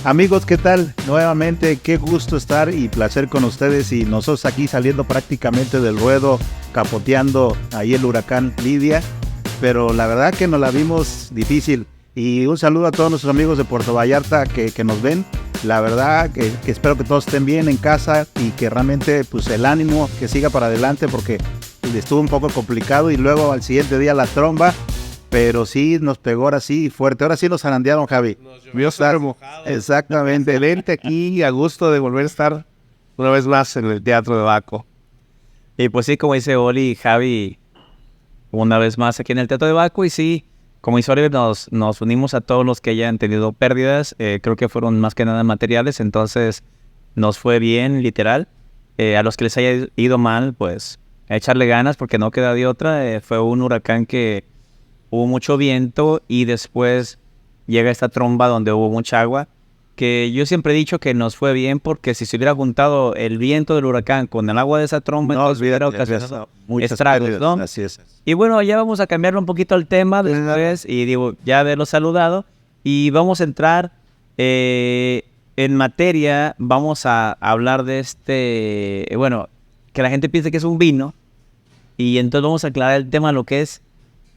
Amigos, ¿qué tal? Nuevamente, qué gusto estar y placer con ustedes y nosotros aquí saliendo prácticamente del ruedo, capoteando ahí el huracán Lidia, pero la verdad que nos la vimos difícil. Y un saludo a todos nuestros amigos de Puerto Vallarta que nos ven. La verdad que espero que todos estén bien en casa y que realmente pues el ánimo que siga para adelante porque estuvo un poco complicado y luego al siguiente día la tromba. Pero sí nos pegó ahora sí fuerte. Ahora sí nos zarandearon, Javi. Nos llovió súper mojado. Exactamente. Vente aquí, a gusto de volver a estar una vez más en el Teatro de Baco. Y pues sí, como dice Oli y Javi, una vez más aquí en el Teatro de Baco. Y sí, como dice Oli, nos unimos a todos los que hayan tenido pérdidas. Creo que fueron más que nada materiales, entonces nos fue bien, literal. A los que les haya ido mal, pues a echarle ganas porque no queda de otra. Fue un huracán que hubo mucho viento y después llega esta tromba donde hubo mucha agua, que yo siempre he dicho que nos fue bien porque si se hubiera juntado el viento del huracán con el agua de esa tromba, no, entonces hubiera ocasionado muchos estragos, ¿no? Así es. Y bueno, ya vamos a cambiarle un poquito el tema después y digo, ya haberlo saludado y vamos a entrar en materia. Vamos a hablar de bueno, que la gente piense que es un vino y entonces vamos a aclarar el tema de lo que es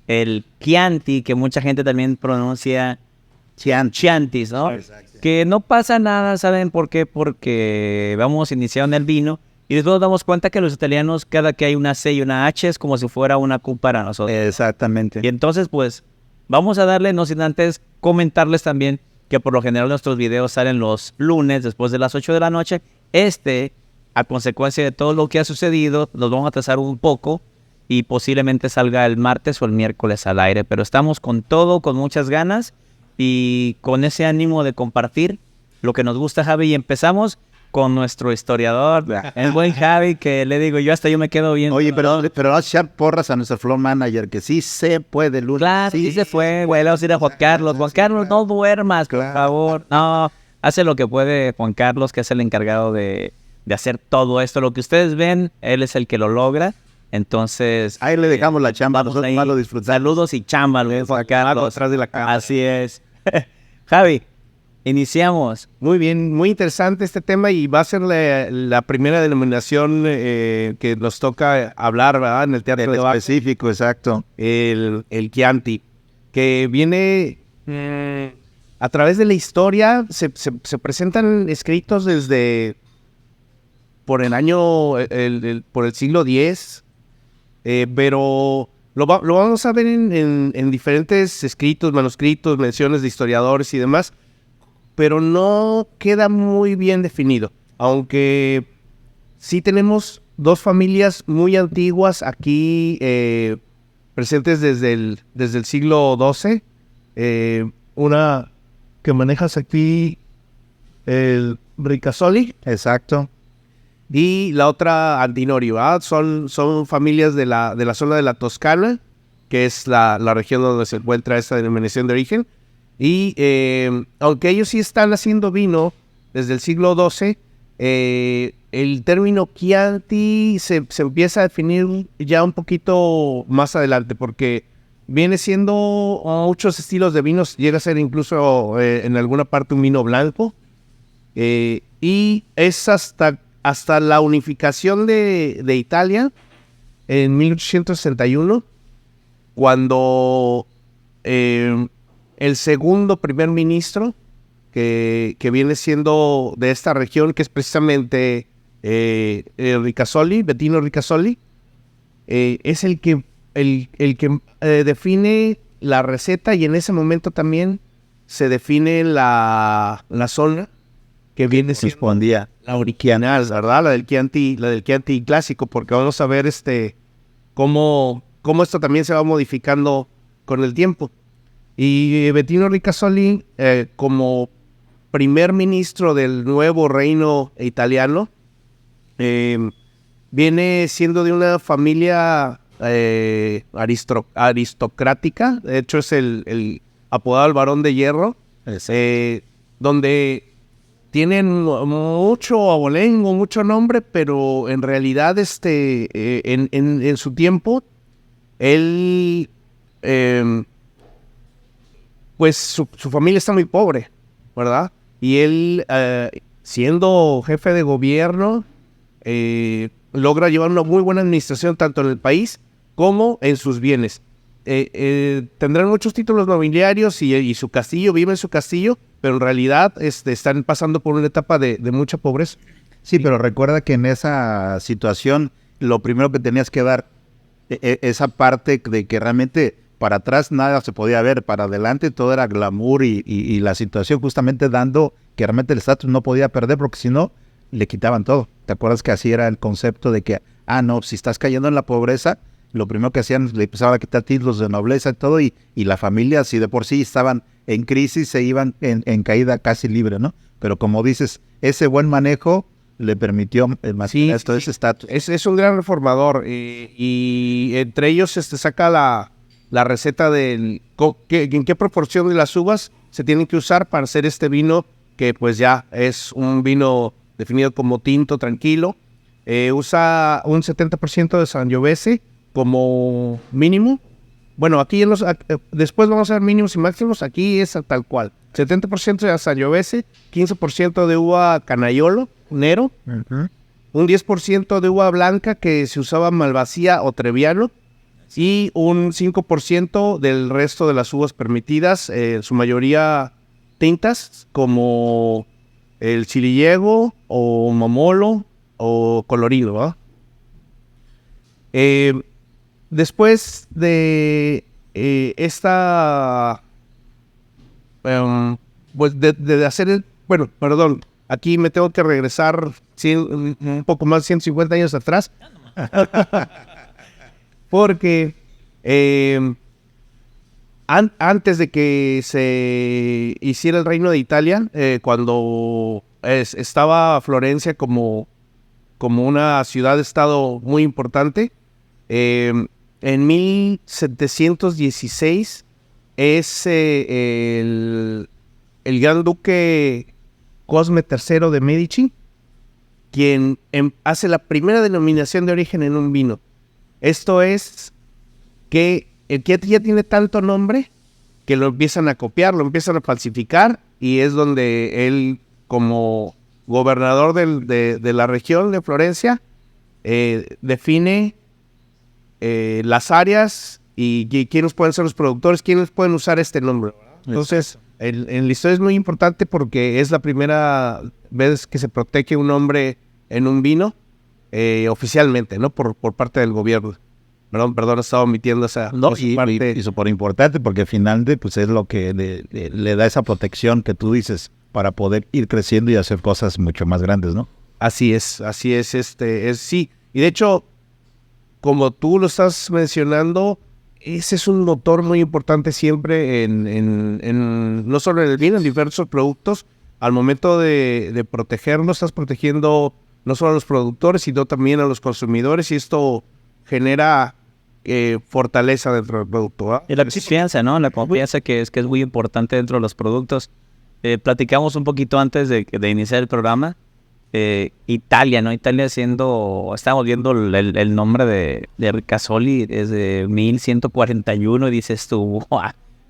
el Chianti, que mucha gente también pronuncia Chiantis, ¿no? Exacto. Que no pasa nada, ¿saben por qué? Porque vamos iniciando en el vino y después nos damos cuenta que los italianos, cada que hay una C y una H, es como si fuera una Q para nosotros. Exactamente. Y entonces, pues, vamos a darle, no sin antes comentarles también que por lo general nuestros videos salen los lunes después de las 8 de la noche. A consecuencia de todo lo que ha sucedido, nos vamos a atrasar un poco y posiblemente salga el martes o el miércoles al aire, pero estamos con todo, con muchas ganas y con ese ánimo de compartir lo que nos gusta, Javi, y empezamos con nuestro historiador, el buen Javi, que le digo, yo me quedo bien. Oye, pero vamos a echar porras a nuestro floor manager, que sí se puede, Luna. Claro, sí se fue, güey, vamos a ir a Juan Carlos. Juan Carlos, no duermas, por favor. No, hace lo que puede Juan Carlos, que es el encargado de hacer todo esto. Lo que ustedes ven, él es el que lo logra. Entonces, ahí le dejamos la chamba, nosotros más lo disfrutamos. Saludos y chamba, Luis Juan Carlos. Atrás de la cámara. Así es. Javi, iniciamos. Muy bien, muy interesante este tema y va a ser la primera denominación que nos toca hablar, ¿verdad? En el Teatro de Baco. Específico, exacto. El Chianti, que viene a través de la historia, se presentan escritos desde por el año, por el siglo X, pero lo vamos a ver en diferentes escritos, manuscritos, menciones de historiadores y demás, pero no queda muy bien definido, aunque sí tenemos dos familias muy antiguas aquí presentes desde el siglo XII, una que manejas aquí, el Ricasoli, Exacto. y la otra Antinorio, ¿verdad? Son familias de la zona de la Toscana, que es la región donde se encuentra esta denominación de origen. Y aunque ellos sí están haciendo vino desde el siglo XII, el término Chianti se empieza a definir ya un poquito más adelante, porque viene siendo muchos estilos de vinos, llega a ser incluso en alguna parte un vino blanco, y es hasta la unificación de Italia en 1861, cuando el segundo primer ministro, que viene siendo de esta región, que es precisamente Ricasoli, Bettino Ricasoli, es el que define la receta, y en ese momento también se define la zona que viene siendo la original, ¿verdad? La del Chianti clásico, porque vamos a ver cómo esto también se va modificando con el tiempo. Y Bettino Ricasoli, como primer ministro del nuevo reino italiano, viene siendo de una familia aristocrática. De hecho, es el apodado el Barón de Hierro, donde tienen mucho abolengo, mucho nombre, pero en realidad en su tiempo, él, pues su familia está muy pobre, ¿verdad? y él, siendo jefe de gobierno, logra llevar una muy buena administración tanto en el país como en sus bienes. Tendrán muchos títulos nobiliarios y su castillo, vive en su castillo, pero en realidad están pasando por una etapa de mucha pobreza. Sí, pero recuerda que en esa situación lo primero que tenías que dar, esa parte de que realmente para atrás nada se podía ver, para adelante todo era glamour y la situación justamente dando que realmente el estatus no podía perder porque si no, le quitaban todo. ¿Te acuerdas que así era el concepto de que, no, si estás cayendo en la pobreza, lo primero que hacían, le empezaban a quitar títulos de nobleza y todo, y la familia, si de por sí estaban en crisis, se iban en caída casi libre, ¿no? Pero como dices, ese buen manejo le permitió mantener todo ese estatus. Es un gran reformador y entre ellos saca la receta en qué proporción de las uvas se tienen que usar para hacer este vino, que pues ya es un vino definido como tinto tranquilo. Usa un 70% de Sangiovese como mínimo. Bueno, aquí después vamos a ver mínimos y máximos. Aquí es tal cual. 70% de Sangiovese, 15% de uva Canaiolo, Nero, un 10% de uva blanca que se usaba Malvasía o Trebbiano, y un 5% del resto de las uvas permitidas, su mayoría tintas, como el Chiliego o Momolo o Colorido, ¿verdad? Después de pues de hacer perdón, aquí me tengo que regresar un poco más de 150 años atrás, porque antes de que se hiciera el Reino de Italia, cuando estaba Florencia como una ciudad-estado muy importante, en 1716 es el gran duque Cosme III de Medici quien hace la primera denominación de origen en un vino. Esto es que el que ya tiene tanto nombre que lo empiezan a copiar, lo empiezan a falsificar, y es donde él, como gobernador de la región de Florencia, define las áreas y quiénes pueden ser los productores, quiénes pueden usar este nombre. Entonces, en la historia es muy importante porque es la primera vez que se protege un nombre en un vino oficialmente, ¿no? Por parte del gobierno. Perdón, estaba omitiendo esa parte. Y súper importante porque al final pues es lo que le da esa protección que tú dices para poder ir creciendo y hacer cosas mucho más grandes, ¿no? Así es, sí. Y de hecho, como tú lo estás mencionando, ese es un motor muy importante siempre no solo en el vino, en diversos productos. Al momento de protegerlo, estás protegiendo no solo a los productores, sino también a los consumidores, y esto genera fortaleza dentro del producto, ¿eh? Y la confianza, ¿no? La confianza que es muy importante dentro de los productos. Platicamos un poquito antes de iniciar el programa. Italia, ¿no? Italia estamos viendo el nombre de Ricasoli desde 1141 y dices tú, ¡wow!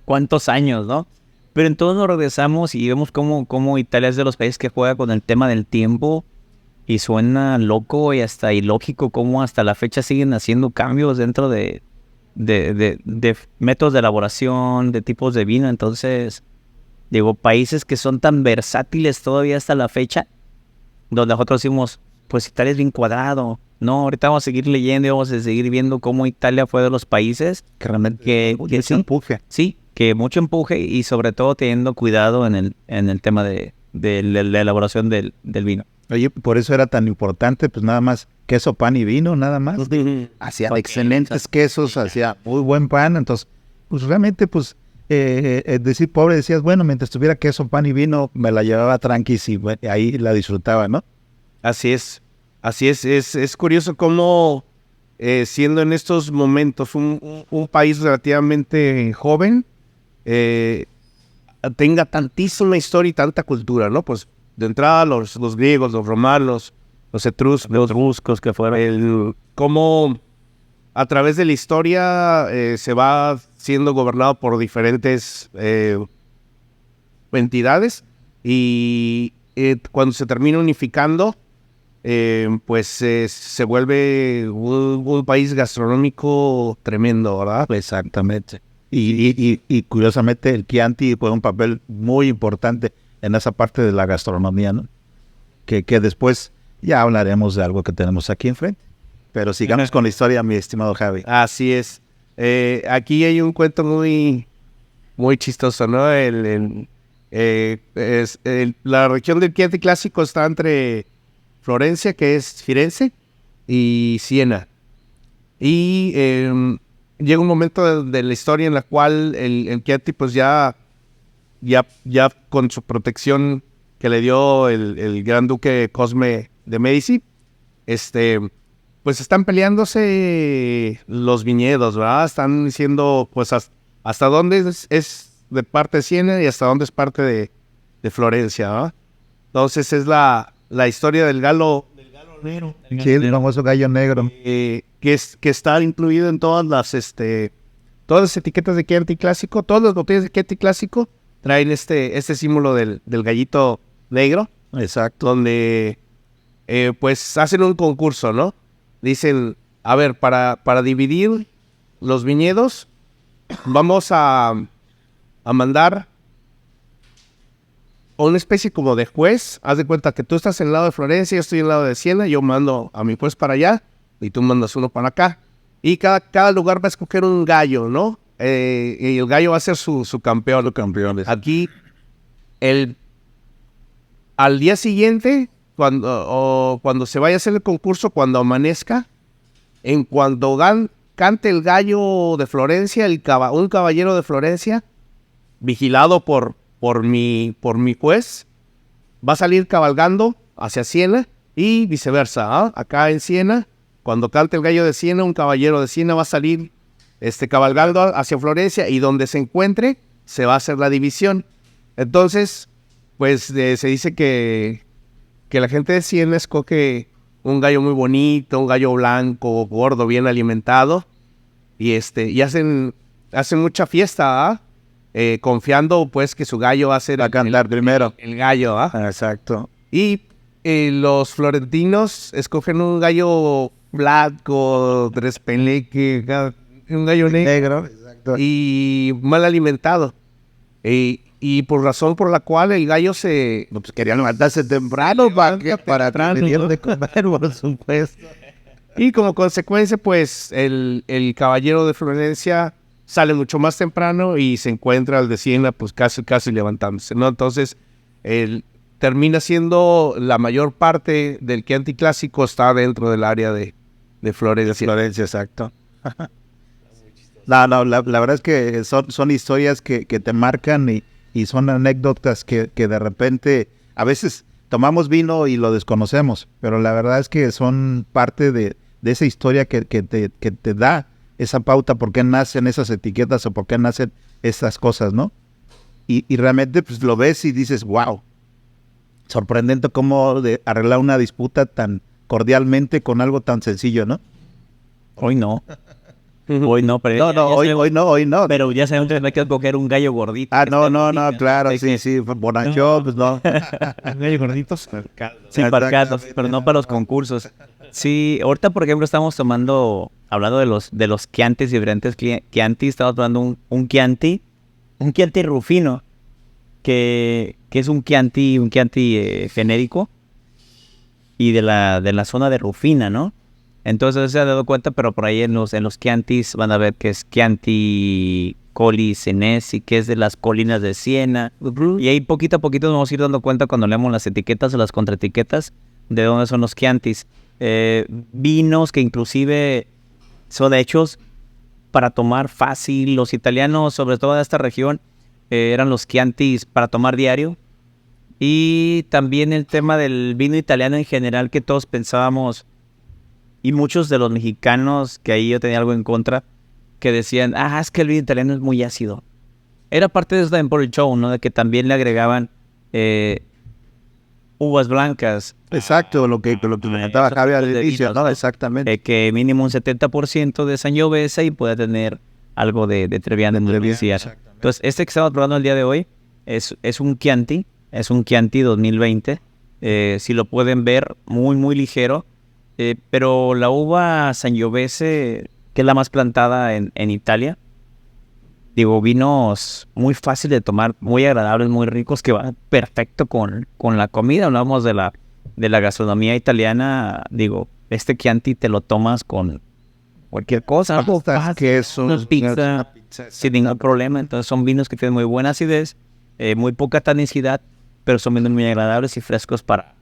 ¿Cuántos años, no? Pero entonces nos regresamos y vemos cómo Italia es de los países que juega con el tema del tiempo y suena loco y hasta ilógico cómo hasta la fecha siguen haciendo cambios dentro de métodos de elaboración, de tipos de vino. Entonces, digo, países que son tan versátiles todavía hasta la fecha, donde nosotros decimos, pues Italia es bien cuadrado. No, ahorita vamos a seguir leyendo y vamos a seguir viendo cómo Italia fue de los países que realmente que sí, empuje. Sí, que mucho empuje y sobre todo teniendo cuidado en el tema de la elaboración del vino. Oye, por eso era tan importante, pues nada más queso, pan y vino, nada más. Hacía excelentes quesos, hacía muy buen pan, entonces, pues realmente, pues, decir pobre, decías, bueno, mientras tuviera queso, pan y vino, me la llevaba tranqui y bueno, ahí la disfrutaba, ¿no? Así es, es curioso cómo, siendo en estos momentos un país relativamente joven, tenga tantísima historia y tanta cultura, ¿no? Pues de entrada los griegos, los romanos, los etruscos que fueron, cómo a través de la historia se va siendo gobernado por diferentes entidades, y cuando se termina unificando, pues se vuelve un país gastronómico tremendo, ¿verdad? Exactamente. Y curiosamente el Chianti juega un papel muy importante en esa parte de la gastronomía, ¿no? Que después ya hablaremos de algo que tenemos aquí enfrente. Pero sigamos con la historia, mi estimado Javi. Así es. Aquí hay un cuento muy, muy chistoso, ¿no? La región del Chianti clásico está entre Florencia, que es Firenze, y Siena. Y llega un momento de la historia en la cual el Chianti, pues ya con su protección que le dio el gran duque Cosme de Medici, pues están peleándose los viñedos, ¿verdad? Están diciendo, pues, hasta dónde es de parte de Siena y hasta dónde es parte de Florencia, ¿verdad? Entonces es la historia del galo negro. Sí, el famoso gallo negro. Que está incluido en todas las etiquetas de Chianti clásico. Todas las botellas de Chianti clásico traen este símbolo del gallito negro. Exacto. Donde pues hacen un concurso, ¿no? Dicen, a ver, para dividir los viñedos, vamos a mandar una especie como de juez. Haz de cuenta que tú estás en el lado de Florencia, yo estoy en el lado de Siena, yo mando a mi juez para allá y tú mandas uno para acá. Y cada lugar va a escoger un gallo, ¿no? Y el gallo va a ser su campeón. Los campeones. Aquí, al día siguiente, cuando se vaya a hacer el concurso, cuando amanezca, en cuanto cante el gallo de Florencia, un caballero de Florencia, vigilado por mi juez, va a salir cabalgando hacia Siena y viceversa, ¿ah? Acá en Siena, cuando cante el gallo de Siena, un caballero de Siena va a salir cabalgando hacia Florencia y donde se encuentre se va a hacer la división. Entonces, pues se dice que la gente de Siena escoge un gallo muy bonito, un gallo blanco, gordo, bien alimentado, y hacen mucha fiesta, ¿ah? Confiando pues que su gallo va a ser a cantar primero. El gallo, ¿ah? Exacto. Y los florentinos escogen un gallo blanco, trespeleque, un gallo negro. Exacto. Y mal alimentado. Y por razón por la cual el gallo No, pues querían levantarse temprano para tener de comer, por supuesto. Y como consecuencia, pues, el caballero de Florencia sale mucho más temprano y se encuentra al de Siena, pues, casi levantándose, ¿no? Entonces, termina siendo la mayor parte del Chianti clásico está dentro del área de Florencia. Florencia, exacto. No, la verdad es que son historias que te marcan y son anécdotas que de repente, a veces tomamos vino y lo desconocemos, pero la verdad es que son parte de esa historia que te da esa pauta por qué nacen esas etiquetas o por qué nacen esas cosas, ¿no? Y realmente pues lo ves y dices, wow, sorprendente cómo arreglar una disputa tan cordialmente con algo tan sencillo, ¿no? Hoy no. Hoy no, pero hoy no. Pero ya sabemos que no hay que escoger un gallo gordito. No, claro, sí, Bonancho, pues no. Un gallo gordito. Sí, marcados, pero no para los concursos. Sí, ahorita por ejemplo estamos hablando de los Chiantis, diferentes Chianti, estamos tomando un Chianti Rufino, que es un Chianti genérico y de la zona de Rufina, ¿no? Entonces se ha dado cuenta, pero por ahí en los Chiantis van a ver que es Chianti Colli Senesi, que es de las colinas de Siena. Y ahí poquito a poquito nos vamos a ir dando cuenta cuando leemos las etiquetas o las contraetiquetas de dónde son los Chiantis. Vinos que inclusive son hechos para tomar fácil. Los italianos, sobre todo de esta región, eran los Chiantis para tomar diario. Y también el tema del vino italiano en general, que todos pensábamos, y muchos de los mexicanos, que ahí yo tenía algo en contra, que decían, es que el vino italiano es muy ácido. Era parte de eso también por el show, ¿no? De que también le agregaban uvas blancas. Exacto, lo que comentaba Javier al inicio, ¿no? Exactamente. Que mínimo un 70% de Sangiovese y puede tener algo de Trebbiano. Entonces, que estamos probando el día de hoy es un Chianti Es un Chianti 2020. Si lo pueden ver, muy, muy ligero. Pero la uva Sangiovese, que es la más plantada en Italia, digo, vinos muy fáciles de tomar, muy agradables, muy ricos, que van perfecto con la comida. Hablamos de la gastronomía italiana. Digo, este Chianti te lo tomas con cualquier cosa, queso, una pizza, sin ningún problema. Entonces son vinos que tienen muy buena acidez, muy poca tanicidad, pero son vinos muy agradables y frescos para...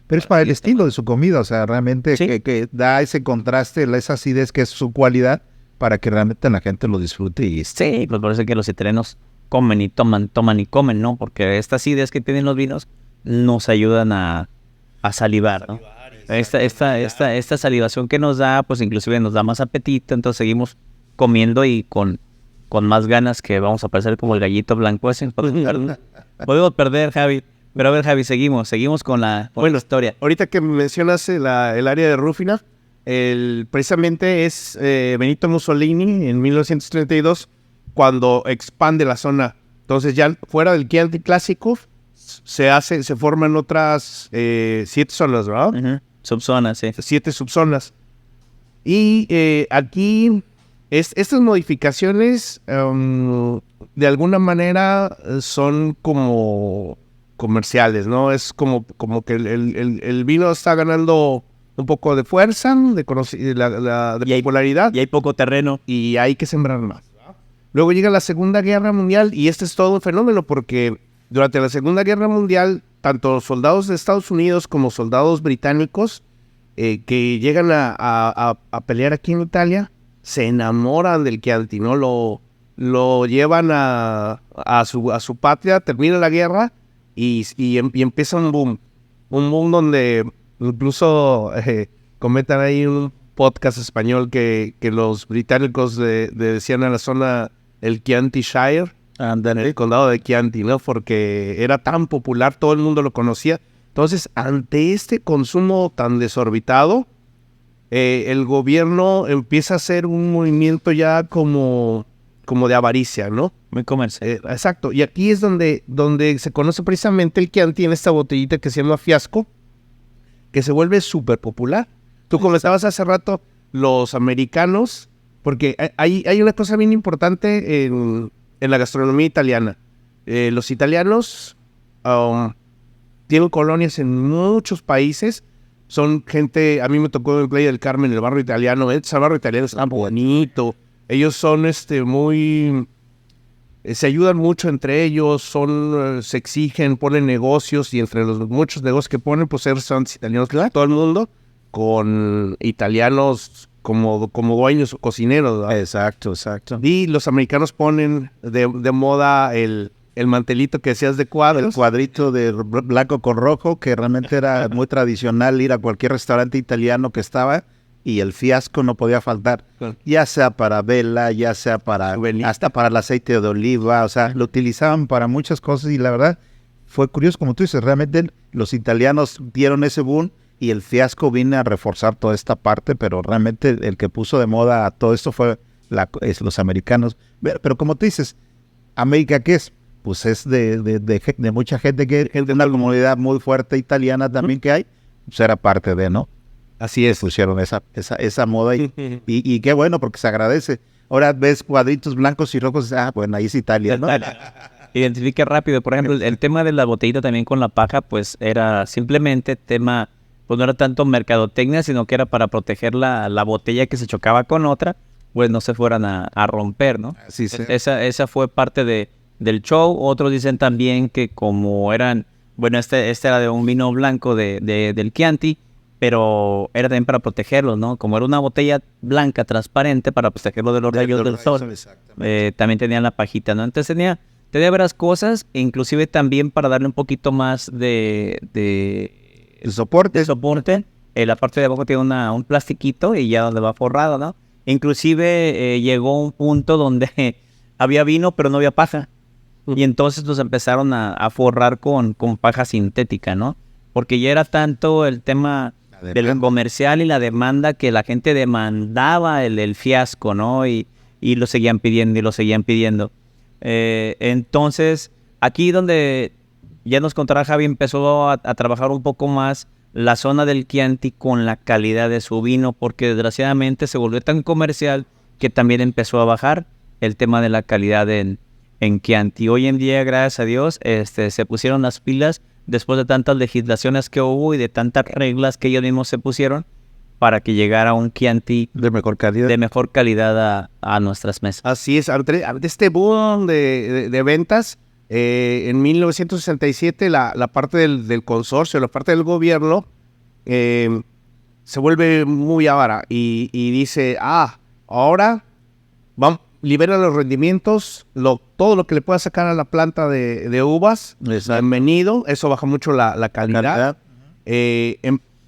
Pero es para el estilo de su comida, o sea, realmente Sí. que da ese contraste, esa acidez que es su cualidad, para que realmente la gente lo disfrute. Y Sí, pues por eso que los italianos comen y toman y comen, ¿no? Porque estas ideas que tienen los vinos nos ayudan a salivar, ¿no? Esta salivación que nos da, pues inclusive nos da más apetito, entonces seguimos comiendo y con más ganas, que vamos a parecer como el gallito blanco ese. Podemos perder, Javi. Pero a ver, Javi, seguimos con la historia. Ahorita que mencionas el área de Rufina, precisamente es Benito Mussolini en 1932 cuando expande la zona. Entonces ya fuera del Chianti clásico se forman otras 7 zonas, ¿verdad? Uh-huh. Subzonas, sí. 7 subzonas. Y aquí estas modificaciones de alguna manera son como comerciales, ¿no? Es como que el vino está ganando un poco de fuerza, de popularidad. Y hay poco terreno. Y hay que sembrar más, ¿verdad? Luego llega la Segunda Guerra Mundial y este es todo un fenómeno porque durante la Segunda Guerra Mundial, tanto soldados de Estados Unidos como soldados británicos que llegan a pelear aquí en Italia, se enamoran del Chianti, ¿no? Lo llevan a su patria, termina la guerra y empieza un boom donde incluso comentan ahí un podcast español que los británicos decían a la zona el Chianti Shire, el condado de Chianti, ¿no? Porque era tan popular, todo el mundo lo conocía. Entonces, ante este consumo tan desorbitado, el gobierno empieza a hacer un movimiento ya como de avaricia, ¿no? Muy comercial. Exacto. Y aquí es donde se conoce precisamente el Chianti en esta botellita que se llama Fiasco, que se vuelve súper popular. Tú comentabas hace rato los americanos, porque hay una cosa bien importante en la gastronomía italiana. Los italianos tienen colonias en muchos países. Son gente, a mí me tocó en Playa del Carmen, el barrio italiano. El barrio italiano está bonito. Ellos son muy... se ayudan mucho entre ellos, se exigen, ponen negocios, y entre los muchos negocios que ponen, pues son italianos, todo el mundo, con italianos como dueños o cocineros, ¿verdad? Exacto. Y los americanos ponen de moda el mantelito que decías de cuadros. El cuadrito de blanco con rojo, que realmente era muy tradicional ir a cualquier restaurante italiano que estaba, y el fiasco no podía faltar, ya sea para vela, ya sea hasta para el aceite de oliva, o sea, lo utilizaban para muchas cosas, y la verdad fue curioso, como tú dices, realmente los italianos dieron ese boom y el fiasco vino a reforzar toda esta parte, pero realmente el que puso de moda todo esto fue los americanos. Pero como tú dices, ¿América qué es? Pues es de mucha gente, de una comunidad muy fuerte italiana también que hay, pues era parte de, ¿no? Así es. Pusieron esa moda y qué bueno, porque se agradece. Ahora ves cuadritos blancos y rojos, bueno, ahí es Italia, ¿no? Identifique rápido. Por ejemplo, el tema de la botellita también con la paja, pues era simplemente tema, pues no era tanto mercadotecnia, sino que era para proteger la botella que se chocaba con otra, pues no se fueran a romper, ¿no? Así sí. Esa fue parte del show. Otros dicen también que como eran, bueno, este era de un vino blanco del Chianti, pero era también para protegerlos, ¿no? Como era una botella blanca, transparente, para protegerlo de los rayos del sol. También tenían la pajita, ¿no? Entonces tenía varias cosas, inclusive también para darle un poquito más de soporte. La parte de abajo tiene un plastiquito y ya donde va forrado, ¿no? Inclusive llegó un punto donde había vino, pero no había paja. Y entonces nos empezaron a forrar con paja sintética, ¿no? Porque ya era tanto el tema del comercial y la demanda, que la gente demandaba el fiasco, ¿no? Y lo seguían pidiendo. Entonces, aquí donde ya nos contará Javi, empezó a trabajar un poco más la zona del Chianti con la calidad de su vino, porque desgraciadamente se volvió tan comercial que también empezó a bajar el tema de la calidad en Chianti. Hoy en día, gracias a Dios, se pusieron las pilas después de tantas legislaciones que hubo y de tantas reglas que ellos mismos se pusieron para que llegara un Chianti De mejor calidad. de mejor calidad a nuestras mesas. Así es, ante este boom de ventas, en 1967 la parte del consorcio, la parte del gobierno, se vuelve muy avara y dice, ahora libera los rendimientos, todo lo que le pueda sacar a la planta de uvas, bienvenido, eso baja mucho la calidad.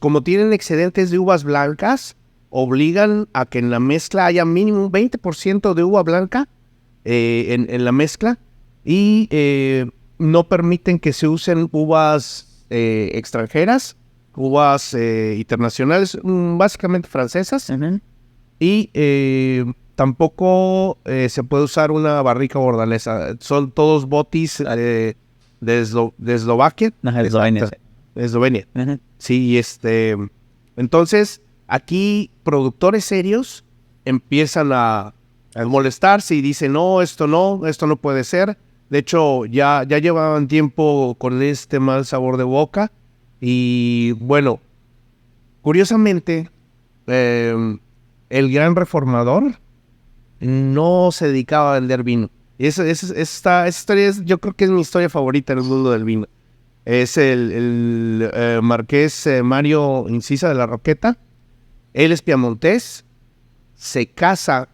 Como tienen excedentes de uvas blancas, obligan a que en la mezcla haya mínimo un 20% de uva blanca en la mezcla y no permiten que se usen uvas extranjeras, uvas internacionales, básicamente francesas, y tampoco se puede usar una barrica bordalesa. Son todos botis de Eslovaquia. Eslovenia. Sí, entonces aquí productores serios empiezan a molestarse y dicen, no esto no puede ser. De hecho, ya llevaban tiempo con este mal sabor de boca. Y bueno, curiosamente, el gran reformador no se dedicaba a vender vino. Esta historia yo creo que es mi historia favorita en el mundo del vino. Es el marqués Mario Incisa de la Roqueta. Él es piamontés, se casa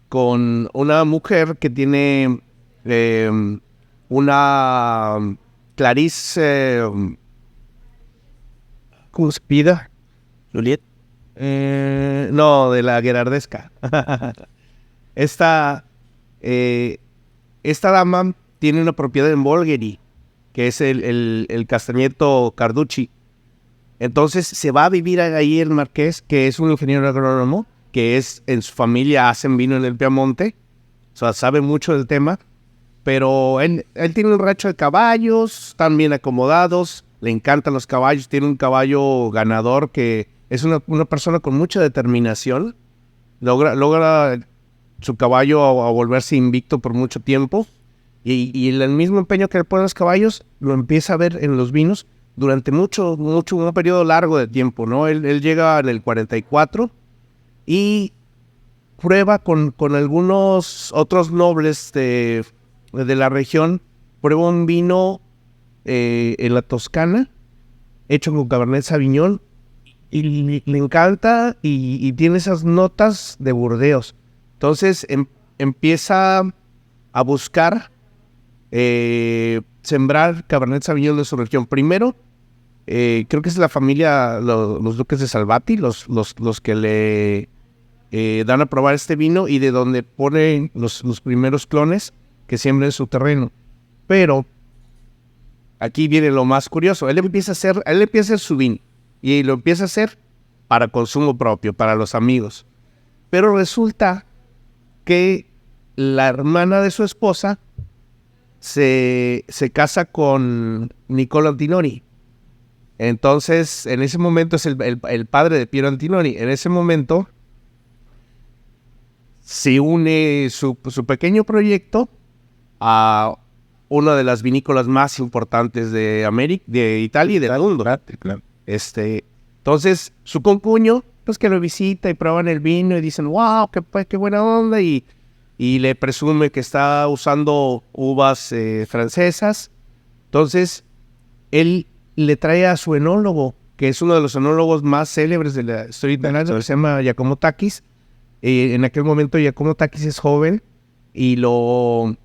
con una mujer que tiene una Clarice, ¿cómo se pida? Juliet. No, de la Gerardesca. Esta dama tiene una propiedad en Bolgheri, que es el Castagneto Carducci. Entonces se va a vivir ahí el marqués, que es un ingeniero agrónomo, que en su familia hacen vino en el Piamonte, o sea, sabe mucho del tema, pero él tiene un rancho de caballos, están bien acomodados, le encantan los caballos, tiene un caballo ganador que es una persona con mucha determinación, logra su caballo a volverse invicto por mucho tiempo, y el mismo empeño que le ponen los caballos lo empieza a ver en los vinos durante un periodo largo de tiempo, ¿no? Él llega en el 44 y prueba con algunos otros nobles de la región, prueba un vino en la Toscana, hecho con Cabernet Sauvignon, y le encanta y tiene esas notas de Burdeos. Entonces empieza a buscar sembrar Cabernet Sauvignon de su región. Primero, creo que es la familia, los duques de Salvati, los que le dan a probar este vino y de donde ponen los primeros clones que siembran en su terreno. Pero aquí viene lo más curioso. Él empieza a hacer su vino y lo empieza a hacer para consumo propio, para los amigos. Pero resulta que la hermana de su esposa se casa con Niccolo Antinori. Entonces, en ese momento es el padre de Piero Antinori. En ese momento se une su pequeño proyecto a una de las vinícolas más importantes de América, de Italia y del mundo. Claro. Entonces, su concuño, pues que lo visita y prueban el vino y dicen, wow, qué buena onda, y le presume que está usando uvas francesas. Entonces, él le trae a su enólogo, que es uno de los enólogos más célebres de la historia italiana, que se llama Giacomo Takis. En aquel momento Giacomo Takis es joven y los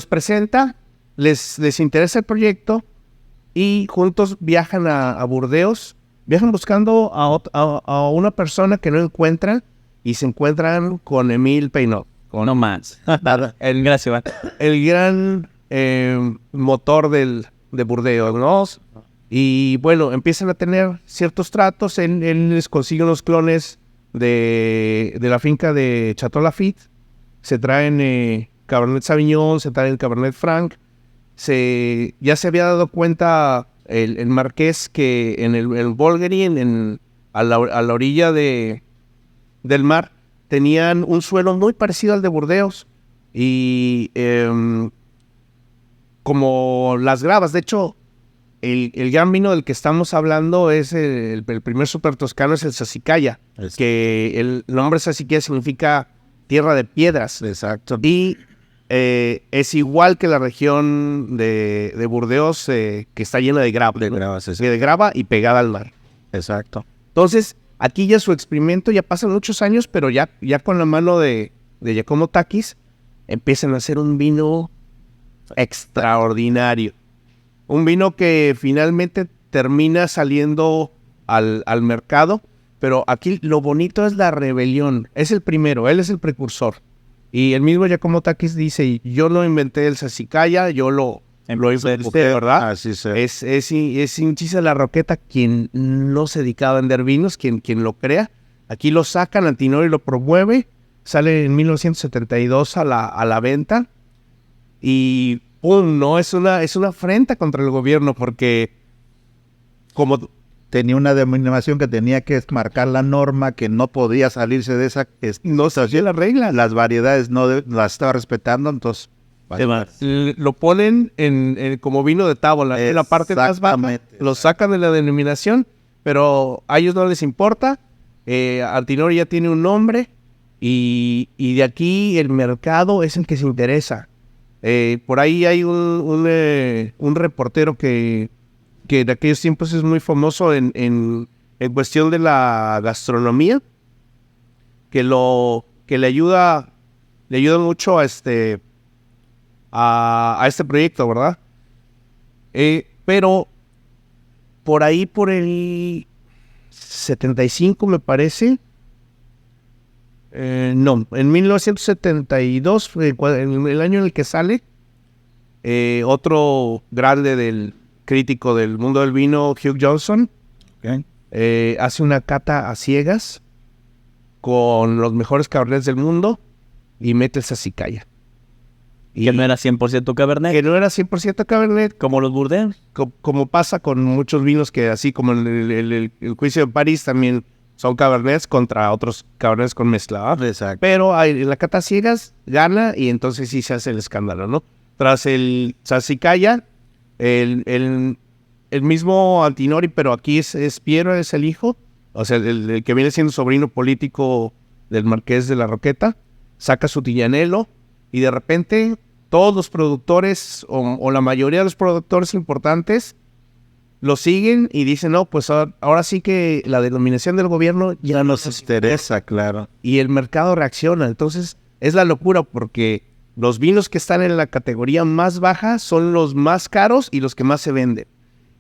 presenta, les interesa el proyecto y juntos viajan a Burdeos, viajan buscando a una persona que no encuentran y se encuentran con Émile Peinot. No más. Gracias, Iván. El gran motor de Burdeos, ¿no? Y bueno, empiezan a tener ciertos tratos. Él les consigue unos clones de la finca de Château Lafite. Se traen Cabernet Sauvignon, se traen Cabernet Franc. ya se había dado cuenta el marqués que en el Bulgari, a la orilla del mar, tenían un suelo muy parecido al de Burdeos y como las gravas. De hecho, el gran vino del que estamos hablando es el primer super toscano, es el Sassicaia, que el nombre Sassicaia significa tierra de piedras. Exacto. Y es igual que la región de Burdeos, que está llena de grava. De grava y pegada al mar. Exacto. Entonces, aquí ya su experimento, ya pasan muchos años, pero ya con la mano de Giacomo Takis, empiezan a hacer un vino extraordinario. Un vino que finalmente termina saliendo al mercado, pero aquí lo bonito es la rebelión. Es el primero, él es el precursor. Y el mismo Giacomo Takis dice, yo no inventé el Sassicaia, yo lo inventé, ¿verdad? Así Es Incisa La Roqueta quien no se dedicaba a vender vinos, quien lo crea. Aquí lo sacan, Antinori lo promueve, sale en 1972 a la venta y ¡pum! No, es una afrenta contra el gobierno porque como tenía una denominación que tenía que marcar la norma, que no podía salirse de esa, no sabía la regla. Las variedades no las estaba respetando, entonces lo ponen como vino de tábola, en la parte más baja, lo sacan de la denominación, pero a ellos no les importa. Antinori ya tiene un nombre y de aquí el mercado es el que se interesa. Por ahí hay un reportero que de aquellos tiempos es muy famoso en cuestión de la gastronomía, que le ayuda mucho a este proyecto, ¿verdad? Pero por ahí, por el 75 me parece, no, en 1972, en el año en el que sale, otro grande del crítico del mundo del vino, Hugh Johnson, hace una cata a ciegas con los mejores cabernets del mundo y mete el Sassicaia. Y que no era 100% Cabernet. Que no era 100% Cabernet. Como los Burdeos. Como pasa con muchos vinos que así como el juicio de París también son Cabernets contra otros Cabernets con mezcla. Exacto. Pero en la cata ciegas gana y entonces sí se hace el escándalo, ¿no? Tras el Sassicaia, el mismo Antinori, pero aquí es Piero, es el hijo, o sea, el que viene siendo sobrino político del Marqués de la Roqueta, saca su Tignanello y de repente todos los productores o la mayoría de los productores importantes lo siguen y dicen, no, pues ahora sí que la denominación del gobierno ya nos interesa, claro. Y el mercado reacciona. Entonces es la locura porque los vinos que están en la categoría más baja son los más caros y los que más se venden.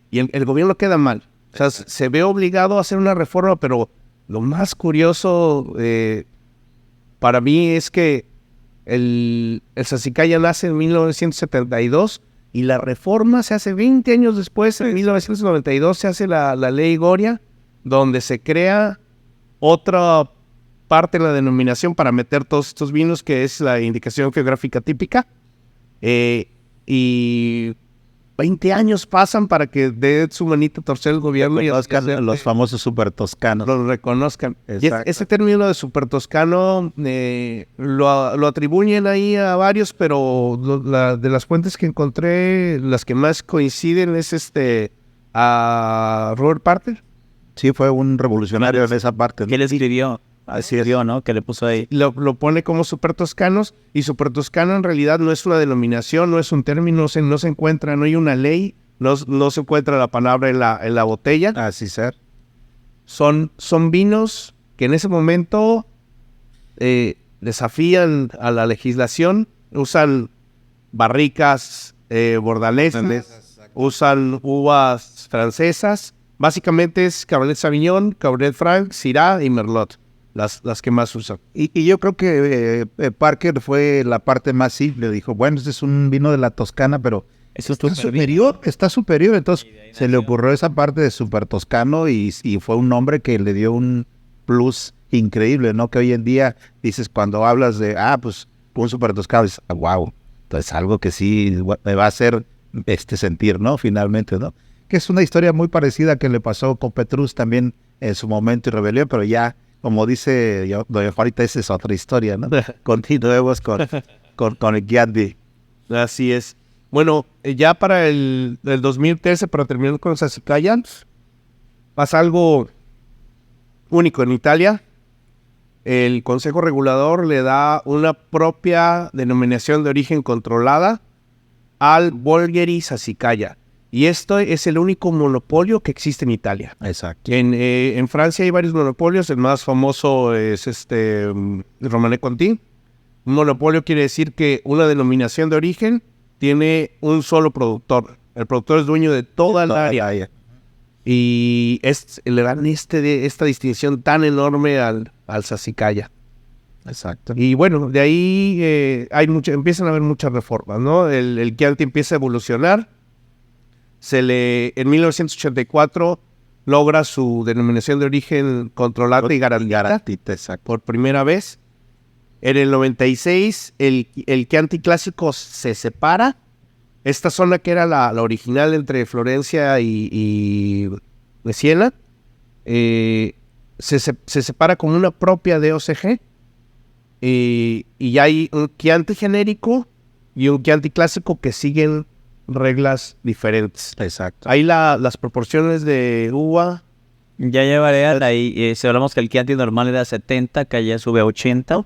Y el gobierno queda mal. O sea, se ve obligado a hacer una reforma, pero lo más curioso para mí es que el Sassicaia nace en 1972 y la reforma se hace 20 años después, en 1992 se hace la ley Goria, donde se crea otra parte de la denominación para meter todos estos vinos, que es la indicación geográfica típica. Y 20 años pasan para que dé su manita a torcer el gobierno y los famosos super toscanos. Los reconozcan. Y ese término de super toscano lo atribuyen ahí a varios, pero de las fuentes que encontré, las que más coinciden es a Robert Parker. Sí, fue un revolucionario en esa parte. ¿Qué le escribió? Así es, ¿no? Que le puso ahí. Lo pone como super toscanos, y super toscano en realidad no es una denominación, no es un término, no se encuentra, no hay una ley, no se encuentra la palabra en la botella. Así ser. Son vinos que en ese momento desafían a la legislación, usan barricas bordalesas, usan uvas francesas, básicamente es Cabernet Sauvignon, Cabernet Franc, Syrah y Merlot. Las que más usan. Y yo creo que Parker fue la parte más simple. Dijo, bueno, este es un vino de la Toscana, pero está superior. Entonces se le ocurrió esa parte de super toscano y fue un nombre que le dio un plus increíble, ¿no? Que hoy en día dices, cuando hablas de, pues un super toscano, dices, wow. Entonces algo que sí me va a hacer sentir, ¿no? Finalmente, ¿no? Que es una historia muy parecida que le pasó con Petrus también en su momento y rebelión, pero ya, como dice doña Juanita, esa es otra historia, ¿no? Continuemos con el Chianti. Así es. Bueno, ya para el 2013, para terminar con Sassicaia, pasa algo único en Italia. El Consejo Regulador le da una propia denominación de origen controlada al Bolgheri Sassicaia. Y esto es el único monopolio que existe en Italia. Exacto. En Francia hay varios monopolios. El más famoso es Romanée Conti. Un monopolio quiere decir que una denominación de origen tiene un solo productor. El productor es dueño de toda el área. Y le dan esta distinción tan enorme al Sassicaia. Exacto. Y bueno, de ahí empiezan a haber muchas reformas, ¿no? El Chianti empieza a evolucionar. En 1984 logra su denominación de origen controlada y garantida por primera vez. En el 96 el Chianti clásico se separa. Esta zona que era la original entre Florencia y Siena se separa como una propia DOCG. Y ya hay un Chianti genérico y un Chianti clásico que siguen reglas diferentes. Exacto. Ahí las proporciones de uva. Ya llevarían ahí, si hablamos que el Chianti normal era 70, acá ya sube a 80.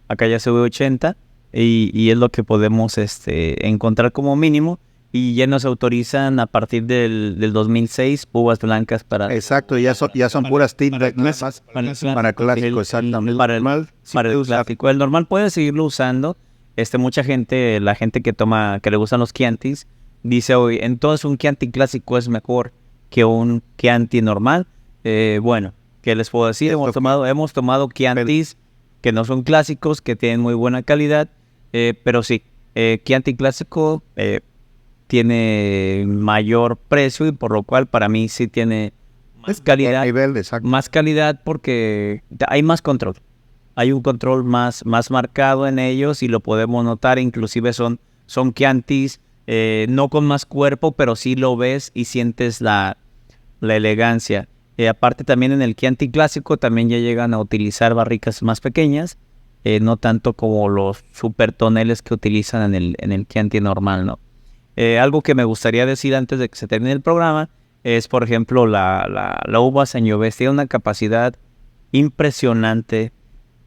Acá ya sube 80. Y es lo que podemos encontrar como mínimo. Y ya nos autorizan a partir del 2006 uvas blancas para... Exacto, ya son puras tintas para clásico, exactamente. Para el clásico. El normal puede seguirlo usando. Mucha gente, la gente que le gustan los Chiantis, dice hoy, entonces un Chianti clásico es mejor que un Chianti normal. Bueno, ¿qué les puedo decir? Hemos tomado Chiantis que no son clásicos, que tienen muy buena calidad, pero sí, Chianti clásico tiene mayor precio y por lo cual para mí sí tiene más calidad. Más calidad porque hay más control. Hay un control más marcado en ellos y lo podemos notar. Inclusive son Chiantis no con más cuerpo, pero sí lo ves y sientes la elegancia. Aparte también en el Chianti clásico también ya llegan a utilizar barricas más pequeñas, no tanto como los super toneles que utilizan en el Chianti normal, ¿no? Algo que me gustaría decir antes de que se termine el programa es, por ejemplo, la uva Sangiovese tiene una capacidad impresionante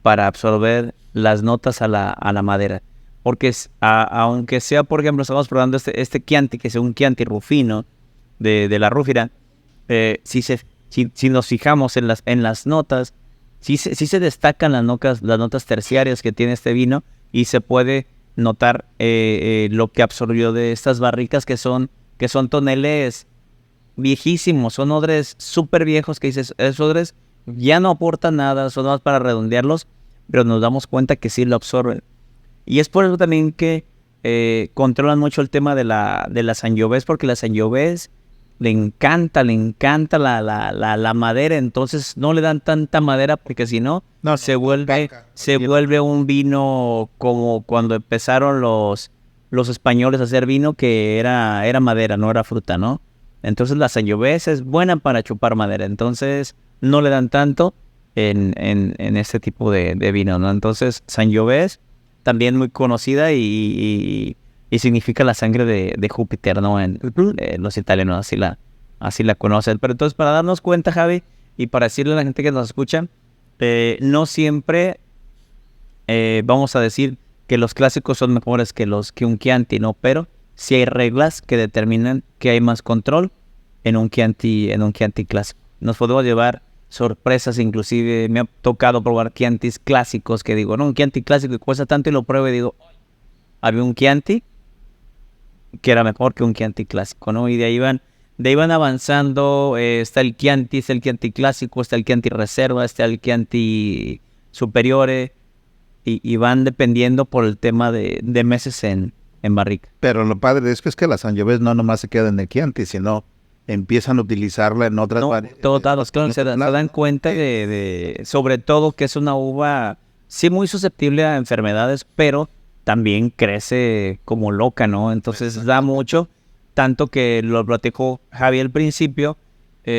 para absorber las notas a la madera. Porque aunque sea, por ejemplo, estamos probando este Chianti, que es un Chianti Rufino de la Rufira, si nos fijamos en las notas, sí se destacan las notas terciarias que tiene este vino y se puede notar lo que absorbió de estas barricas que son toneles viejísimos, son odres súper viejos que dices, esos odres ya no aportan nada, son más para redondearlos, pero nos damos cuenta que sí lo absorben. Y es por eso también que controlan mucho el tema de la Sangiovese, porque la Sangiovese le encanta la madera, entonces no le dan tanta madera porque si no, se vuelve un vino como cuando empezaron los españoles a hacer vino, que era madera, no era fruta, ¿no? Entonces la Sangiovese es buena para chupar madera, entonces no le dan tanto en este tipo de vino, ¿no? Entonces Sangiovese también muy conocida y significa la sangre de Júpiter, ¿no? Los italianos así la conocen. Pero entonces, para darnos cuenta, Javi, y para decirle a la gente que nos escucha, no siempre vamos a decir que los clásicos son mejores que un Chianti, ¿no? Pero sí hay reglas que determinan que hay más control en un Chianti clásico. Nos podemos llevar sorpresas, inclusive me ha tocado probar Chiantis clásicos que digo, no, un Chianti clásico que cuesta tanto, y lo pruebo y digo, había un Chianti que era mejor que un Chianti clásico, ¿no? Y de ahí van avanzando. Está el Chianti clásico, está el Chianti reserva, está el Chianti superiore, y van dependiendo por el tema de meses en barrica. Pero lo padre de esto es que la Sangiovese no nomás se queda en el Chianti, sino empiezan a utilizarla en otras variedades. Todos, claro, se dan cuenta de sobre todo que es una uva sí muy susceptible a enfermedades, pero también crece como loca, ¿no? Entonces da mucho. tanto que lo platicó Javi al principio,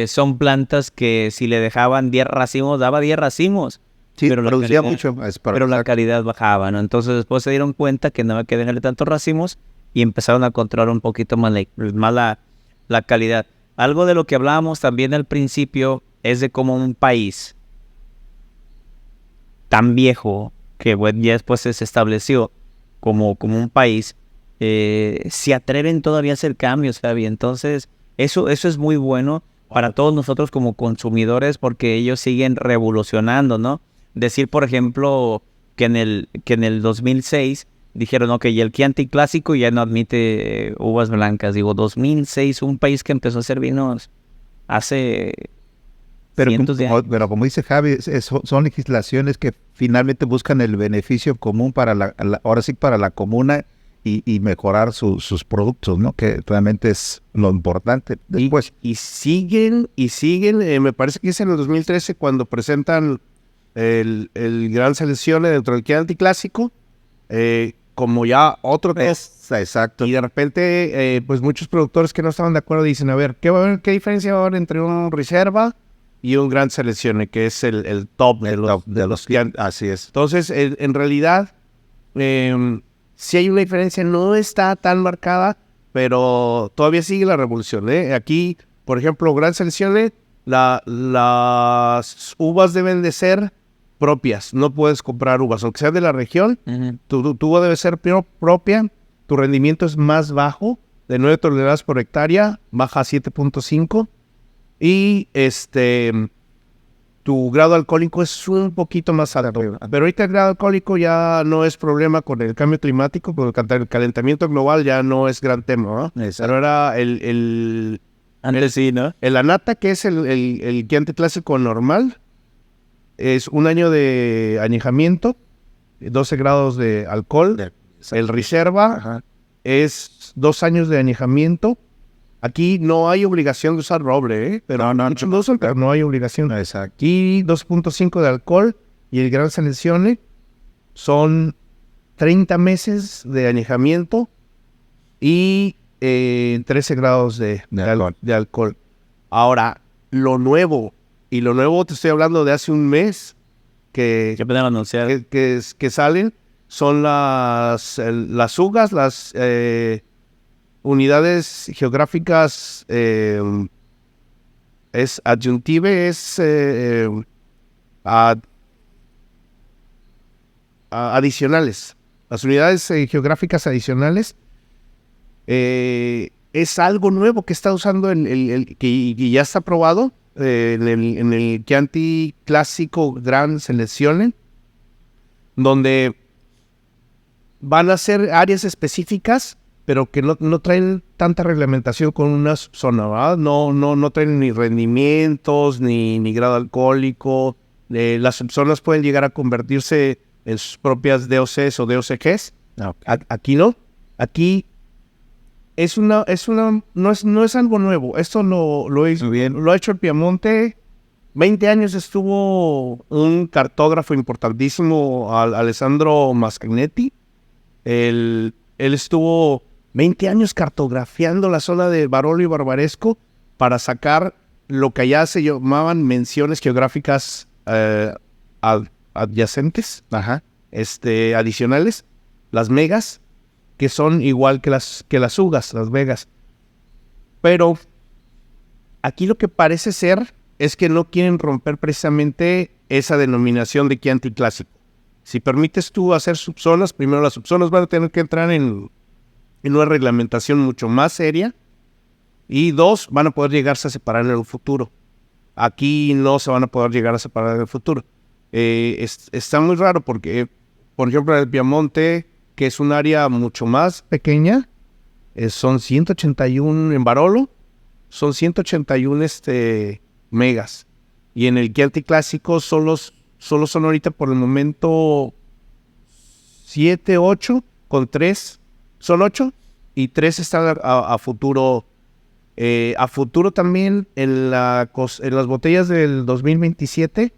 son plantas que si le dejaban 10 racimos, daba 10 racimos. Sí, pero producía mucho. Pero la calidad bajaba, ¿no? Entonces después se dieron cuenta que no había que dejarle tantos racimos y empezaron a controlar un poquito más la calidad. Algo de lo que hablábamos también al principio es de cómo un país tan viejo, que bueno, ya después se estableció como un país, se atreven todavía a hacer cambios, Fabi. Entonces, eso es muy bueno para todos nosotros como consumidores, porque ellos siguen revolucionando, ¿no? Decir, por ejemplo, que en el 2006 dijeron, ok, y el Chianti clásico ya no admite uvas blancas. Digo, 2006, un país que empezó a hacer vinos hace cientos de años. Pero como dice Javi, son legislaciones que finalmente buscan el beneficio común para ahora sí para la comuna y mejorar sus productos, ¿no? Que realmente es lo importante. Después. Y siguen, me parece que es en el 2013 cuando presentan el Gran Selección dentro del Chianti clásico, como ya otro test. Exacto. Y de repente, pues muchos productores que no estaban de acuerdo dicen, a ver, ¿qué diferencia va a haber entre un Reserva y un Gran Selección, que es el top de los Chianti? Así es. Entonces, en realidad, sí hay una diferencia, no está tan marcada, pero todavía sigue la revolución, ¿eh? Aquí, por ejemplo, Gran Selección, las uvas deben de ser propias, no puedes comprar uvas, aunque sea de la región, tu uva debe ser propia, tu rendimiento es más bajo, de 9 toneladas por hectárea, baja a 7.5, y tu grado alcohólico es un poquito más alto. Pero ahorita el grado alcohólico ya no es problema con el cambio climático, con el calentamiento global ya no es gran tema, ¿no? Pero era Antes sí, ¿no? el Anata, que es el Chianti clásico normal, es un año de añejamiento, 12 grados de alcohol. El Reserva es 2 años de añejamiento. Aquí no hay obligación de usar roble, ¿eh? Pero no hay obligación. Exacto. Aquí 2.5 de alcohol y el Gran Selección son 30 meses de añejamiento y 13 grados de alcohol. Ahora, lo nuevo te estoy hablando de hace un mes que pueden anunciar que salen, son las ugas, las unidades geográficas, es adyuntive, es adicionales. Las unidades geográficas adicionales es algo nuevo que está usando que ya está probado en el Chianti clásico Gran Selección, donde van a ser áreas específicas, pero que no traen tanta reglamentación con una zona, ¿verdad? No traen ni rendimientos, ni grado alcohólico. Las subzonas pueden llegar a convertirse en sus propias DOCs o DOCGs. Aquí no. Aquí no es algo nuevo. Esto lo ha hecho el Piamonte. 20 años estuvo un cartógrafo importantísimo, Alessandro Mascagnetti. Él estuvo 20 años cartografiando la zona de Barolo y Barbaresco para sacar lo que allá se llamaban menciones geográficas adyacentes, adicionales, las megas, que son igual que las ugas, las vegas. Pero aquí lo que parece ser es que no quieren romper precisamente esa denominación de Chianti clásico. Si permites tú hacer subzonas, primero las subzonas van a tener que entrar en una reglamentación mucho más seria, y 2, van a poder llegarse a separar en el futuro. Aquí no se van a poder llegar a separar en el futuro. Está muy raro porque, por ejemplo, en el Piamonte, que es un área mucho más pequeña, son 181 en Barolo, son 181 megas. Y en el Chianti clásico solo son ahorita por el momento 7, 8, con 3 son 8 y 3 están a futuro. A futuro también en las botellas del 2027,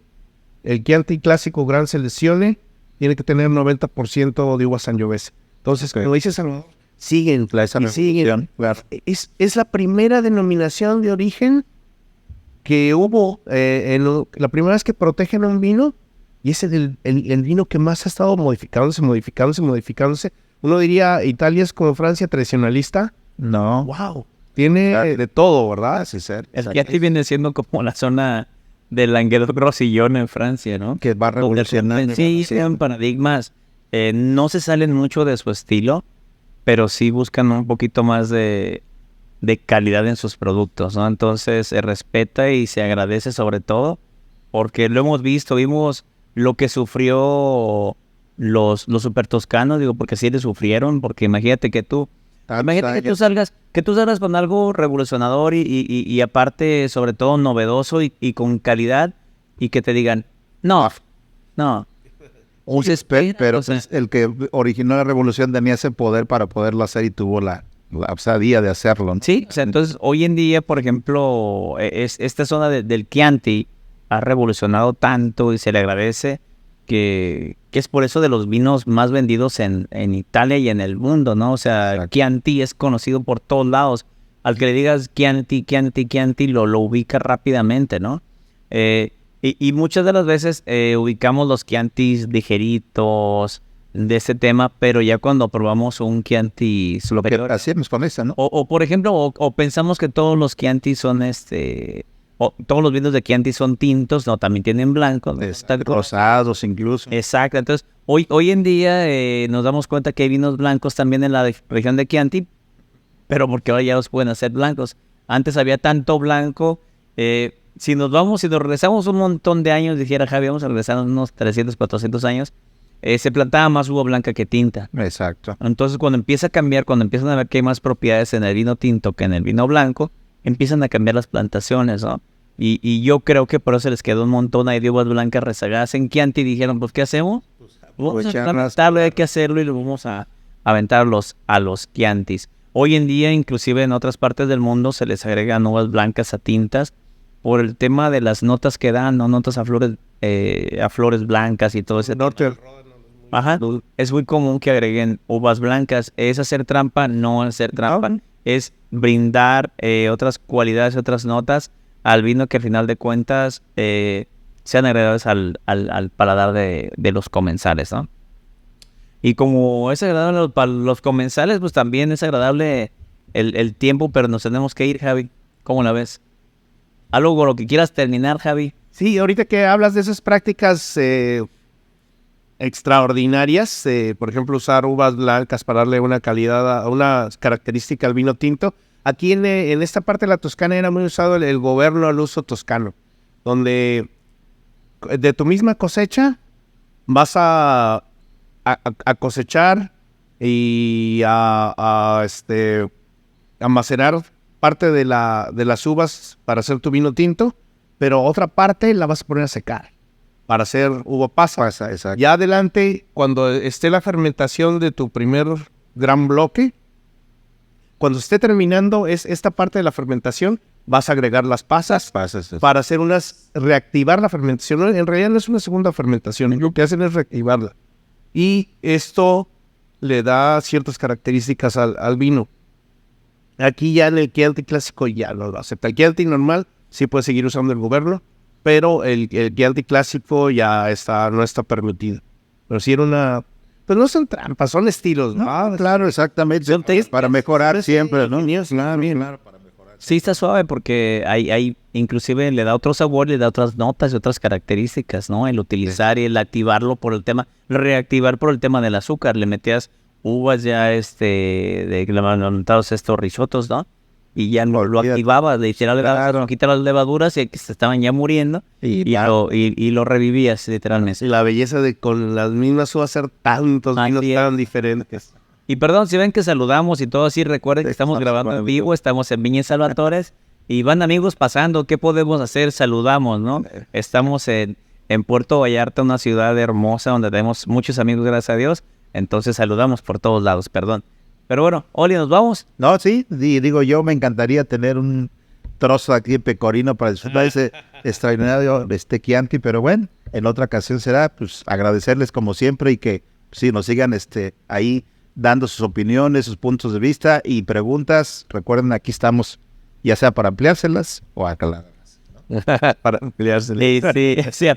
el Chianti clásico Gran Selección tiene que tener 90% de uva Sangiovese. Entonces, como dices, siguen Esa y siguen. revolución, claro. Es la primera denominación de origen que hubo, la primera vez que protegen un vino, y es el vino que más ha estado modificándose. Uno diría, Italia es como Francia tradicionalista. No. ¡Wow! Tiene de todo, ¿verdad? Sí, ser. El Chianti viene siendo como la zona del Languedoc-Roussillon en Francia, ¿no? Que va revolucionando. Sí, sean paradigmas. No se salen mucho de su estilo, pero sí buscan un poquito más de calidad en sus productos, ¿no? Entonces se respeta y se agradece sobre todo, porque lo hemos visto, vimos lo que sufrió los super toscanos, digo, porque sí le sufrieron, porque imagínate que tú salgas con algo revolucionador y aparte, sobre todo, novedoso y con calidad, y que te digan, no. Pero el que originó la revolución tenía ese poder para poderlo hacer y tuvo la osadía de hacerlo, ¿no? Sí, o sea, entonces hoy en día, por ejemplo, esta zona del Chianti ha revolucionado tanto y se le agradece que es por eso de los vinos más vendidos en Italia y en el mundo, ¿no? O sea, exacto. Chianti es conocido por todos lados. Al que le digas Chianti, lo ubica rápidamente, ¿no? Y muchas de las veces ubicamos los Chiantis ligeritos de tema, pero ya cuando probamos un Chianti superior, hacemos con esta, ¿no? O por ejemplo, o pensamos que todos los Chianti son o todos los vinos de Chianti son tintos, no, también tienen blancos, rosados incluso. Exacto, entonces hoy en día nos damos cuenta que hay vinos blancos también en la región de Chianti, pero porque ahora ya los pueden hacer blancos. Antes había tanto blanco, si nos regresamos un montón de años, dijera Javi, vamos a regresar unos 300, 400 años, se plantaba más uva blanca que tinta. Exacto. Entonces cuando empieza a cambiar, cuando empiezan a ver que hay más propiedades en el vino tinto que en el vino blanco, empiezan a cambiar las plantaciones, ¿no? Y yo creo que por eso les quedó un montón ahí de uvas blancas rezagadas en Chianti y dijeron, pues ¿qué hacemos? Vamos a plantarlo, hay que hacerlo y lo vamos a aventar a los Chiantis. Hoy en día, inclusive en otras partes del mundo, se les agregan uvas blancas a tintas por el tema de las notas que dan, ¿no? Notas a flores blancas y todo ese tema. Ajá, es muy común que agreguen uvas blancas. ¿Es hacer trampa? No es hacer trampa. Es brindar otras cualidades, otras notas al vino que al final de cuentas sean agradables al paladar de los comensales, ¿no? Y como es agradable para los comensales, pues también es agradable el tiempo, pero nos tenemos que ir, Javi. ¿Cómo la ves? ¿Algo con lo que quieras terminar, Javi? Sí, ahorita que hablas de esas prácticas extraordinarias, por ejemplo, usar uvas blancas para darle una calidad, una característica al vino tinto. Aquí en esta parte de la Toscana era muy usado el gobierno al uso toscano, donde de tu misma cosecha vas a cosechar y a macerar parte de las uvas para hacer tu vino tinto, pero otra parte la vas a poner a secar para hacer uva pasa. Ya adelante, cuando esté la fermentación de tu primer gran bloque, cuando esté terminando esta parte de la fermentación, vas a agregar las pasas para hacer reactivar la fermentación. En realidad no es una segunda fermentación, lo que hacen es reactivarla. Y esto le da ciertas características al vino. Aquí ya en el Chianti clásico ya no lo acepta. El Chianti normal sí puede seguir usando el gobierno, pero el Chianti clásico ya no está permitido. Pero sí era pues no son trampas, son estilos, ¿no? Claro, exactamente. Para mejorar siempre, ¿no? Claro, para mejorar. Sí, está suave porque hay inclusive le da otro sabor, le da otras notas y otras características, ¿no? El utilizar y el activarlo reactivar por el tema del azúcar. Le metías uvas ya de estos risotos, ¿no? Y ya lo activabas, literal, quitar las levaduras y que se estaban ya muriendo y lo revivías literalmente. Y la belleza de con las mismas uvas hacer tantos vinos tan diferentes. Y perdón, si ven que saludamos y todo así, recuerden que estamos grabando en vivo, estamos en Viña y Salvatores y van amigos pasando, ¿qué podemos hacer? Saludamos, ¿no? Estamos en Puerto Vallarta, una ciudad hermosa donde tenemos muchos amigos, gracias a Dios, entonces saludamos por todos lados, perdón. Pero bueno, Oli, ¿nos vamos? No, sí, digo yo, me encantaría tener un trozo aquí en Pecorino para disfrutar ese extraordinario Chianti, pero bueno, en otra ocasión será, pues agradecerles como siempre y que sí nos sigan ahí dando sus opiniones, sus puntos de vista y preguntas. Recuerden, aquí estamos, ya sea para ampliárselas o aclararlas. Para ampliárselas. Sí,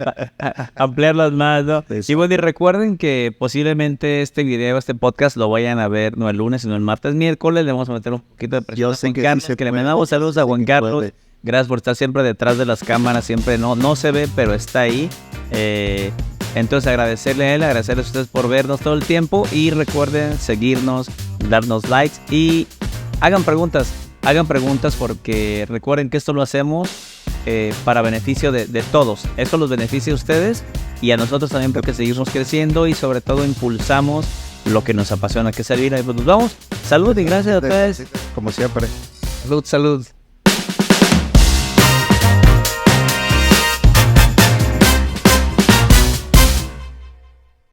ampliarlas más, ¿no? Eso. Y bueno, y recuerden que posiblemente este video, este podcast lo vayan a ver no el lunes, sino el martes, miércoles. Le vamos a meter un poquito de presión Yo a sé Juan que Carlos, sí se que le puede, mandamos saludos a sé Juan que Carlos. puede. Gracias por estar siempre detrás de las cámaras, siempre no se ve, pero está ahí. Entonces agradecerle a él, agradecerles a ustedes por vernos todo el tiempo y recuerden seguirnos, darnos likes y hagan preguntas porque recuerden que esto lo hacemos para beneficio de todos. Esto los beneficia a ustedes y a nosotros también porque seguimos creciendo y sobre todo impulsamos lo que nos apasiona, que es servir. Ahí pues nos vamos. Salud y gracias a ustedes. Como siempre. Salud.